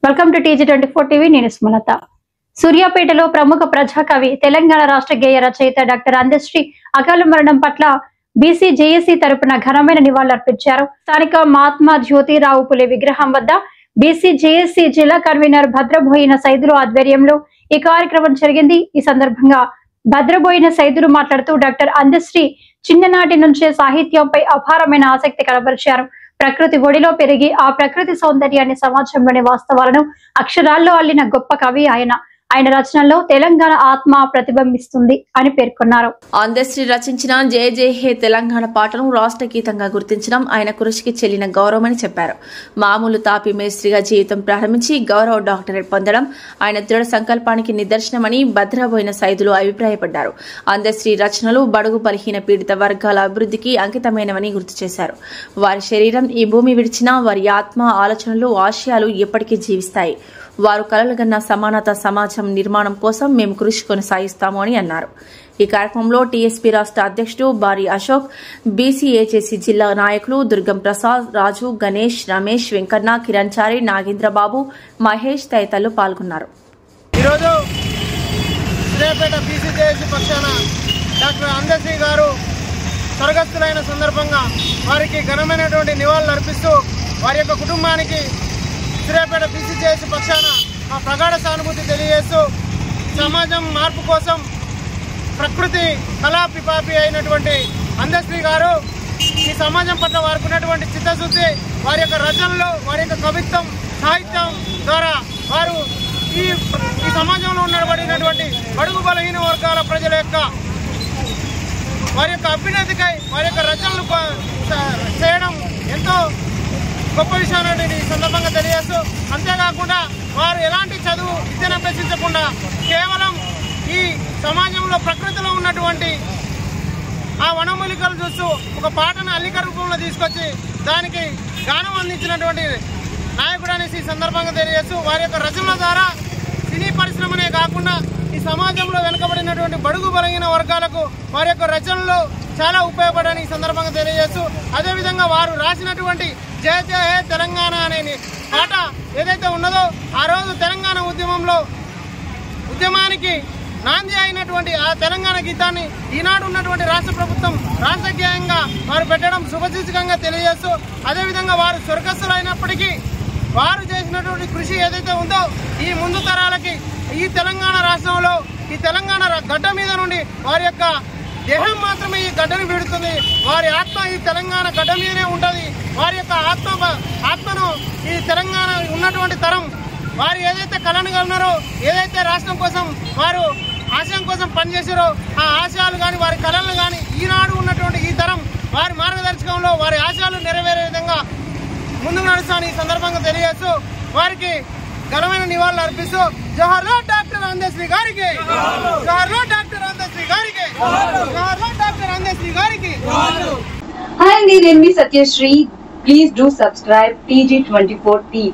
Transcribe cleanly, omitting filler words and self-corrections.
Welcome to TG24 TV. నేను సుమలత. సూర్యాపేటలో ప్రముఖ ప్రజాకవి తెలంగాణ రాష్ట్ర గేయ రచయిత డాక్టర్ అందశ్రీ అకాల మరణం పట్ల బీసీ జేఏసీ తరపున ఘనమైన నివాళులర్పించారు. స్థానిక మహాత్మా జ్యోతిరావు పులే విగ్రహం వద్ద బీసీ జేఏసీ జిల్లా కన్వీనర్ భద్రబోయిన సైదులు ఆధ్వర్యంలో ఈ కార్యక్రమం జరిగింది. ఈ సందర్భంగా భద్రబోయిన సైదులు మాట్లాడుతూ డాక్టర్ అందశ్రీ చిన్ననాటి నుంచే సాహిత్యంపై అపారమైన ఆసక్తి కనబరిచారు. ప్రకృతి ఒడిలో పెరిగి ఆ ప్రకృతి సౌందర్యాన్ని సమాజంలోని వాస్తవాలను అక్షరాల్లో అల్లిన గొప్ప కవి ఆయన రచనల్లో తెలంగాణ ఆత్మ ప్రతిబింబిస్తుంది అని పేర్కొన్నారు. అందశ్రీ రచించిన జయ జయ హే తెలంగాణ పాటను రాష్ట్ర గీతంగా గుర్తించడం ఆయన కృషికి చెల్లిన గౌరవమని చెప్పారు. మామూలు తాపి మేస్త్రిగా జీవితం ప్రారంభించి గౌరవ డాక్టరేట్ పొందడం ఆయన దృఢ సంకల్పానికి నిదర్శనమని భద్రబోయిన సైదులు అభిప్రాయపడ్డారు. అందశ్రీ రచనలు బడుగు బలహీన పీడిత వర్గాల అభివృద్ధికి అంకితమైనవని గుర్తు చేశారు. వారి శరీరం ఈ భూమి విడిచినా వారి ఆత్మ, ఆలోచనలు, ఆశయాలు ఎప్పటికీ జీవిస్తాయి. వారు కలలుగన్న సమానత సమాజం నిర్మాణం కోసం మేము కృషి కొనసాగిస్తాము అని అన్నారు. ఈ కార్యక్రమంలో టీఎస్పీ రాష్ట్ర అధ్యక్షుడు బారి అశోక్, బీసీఏజేసీ జిల్లా నాయకులు దుర్గం ప్రసాద్, రాజు, గణేష్, రమేష్, వెంకన్న, కిరణ్ చారి, నాగేంద్రబాబు, మహేష్ తదితరులు పాల్గొన్నారు. ఈరోజు సూర్యాపేట బీసీజేఏసీ పక్షాన డాక్టర్ అందశ్రీ గారు స్వర్గస్థులైన సందర్భంగా వారికి ఘనమైనటువంటి నివాళులు అర్పిస్తూ వారి యొక్క కుటుంబానికి సూర్యాపేట బీసీజేఏసీ పక్షాన ఆ ప్రగాఢ సానుభూతి తెలియజేస్తూ సమాజం మార్పు కోసం ప్రకృతి కళా పిపాపి అయినటువంటి అందశ్రీ గారు ఈ సమాజం పట్ల వారికి ఉన్నటువంటి చిత్తశుద్ధి, వారి యొక్క రచనలు, వారి యొక్క కవిత్వం, సాహిత్యం ద్వారా వారు ఈ సమాజంలో ఉండబడినటువంటి బడుగు బలహీన వర్గాల ప్రజల యొక్క వారి యొక్క అభ్యున్నతికై వారి యొక్క రచనలు చేయడం ఎంతో గొప్ప విషయాన్ని ఈ సందర్భంగా తెలియజేస్తూ, అంతేకాకుండా వారు ఎలాంటి చదువు విద్యను అభ్యసించకుండా కేవలం ఈ సమాజంలో ప్రకృతిలో ఉన్నటువంటి ఆ వనమూలికలు చూస్తూ ఒక పాటను అల్లిక రూపంలో తీసుకొచ్చి దానికి గానం అందించినటువంటి నాయకుడు అనేసి ఈ సందర్భంగా తెలియజేస్తూ, వారి యొక్క రచనల ద్వారా సినీ పరిశ్రమనే కాకుండా ఈ సమాజంలో వెనుకబడినటువంటి బడుగు బలహీన వర్గాలకు వారి యొక్క రచనలు చాలా ఉపయోగపడని ఈ సందర్భంగా తెలియజేస్తూ, అదేవిధంగా వారు రాసినటువంటి జయ జయ హే తెలంగాణ అనే పాట ఏదైతే ఉన్నదో ఆ రోజు తెలంగాణ ఉద్యమానికి నాంది అయినటువంటి ఆ తెలంగాణ గీతాన్ని ఈనాడు ఉన్నటువంటి రాష్ట్ర ప్రభుత్వం రాజకీయంగా వారు పెట్టడం శుభసూచకంగా తెలియజేస్తూ, అదేవిధంగా వారు స్వర్గస్థులైనప్పటికీ వారు చేసినటువంటి కృషి ఏదైతే ఉందో ఈ ముందు తరాలకి ఈ తెలంగాణ రాష్ట్రంలో ఈ తెలంగాణ గడ్డ మీద నుండి వారి యొక్క దేహం మాత్రమే ఈ గడ్డను వీడుతుంది, వారి ఆత్మ ఈ తెలంగాణ గడ్డ మీదనే ఉంటుంది. వారి యొక్క ఆత్మను ఈ తెలంగాణ ఉన్నటువంటి తరం వారు ఏదైతే కళను కన్నారో, ఏదైతే రాష్ట్రం కోసం వారు ఆశయం కోసం పనిచేసారో ఆ ఆశయాలు కానీ వారి కళలను కానీ ఈనాడు ఉన్నటువంటి ఈ తరం వారి మార్గదర్శకంలో వారి ఆశయాలు నెరవేరే విధంగా ముందుకు నడుస్తాను ఈ సందర్భంగా తెలియజేస్తూ వారికి ఘనమైన నివాళులు అర్పిస్తూ జోహార్లో డాక్టర్ అందశ్రీ గారికి, జోహార్లో డాక్టర్ అందశ్రీ గారికి, జోహార్లో డాక్టర్ అందశ్రీ గారికి. హాయ్ అండి, నేను మీ Satyasri. Please do subscribe TG24 TV.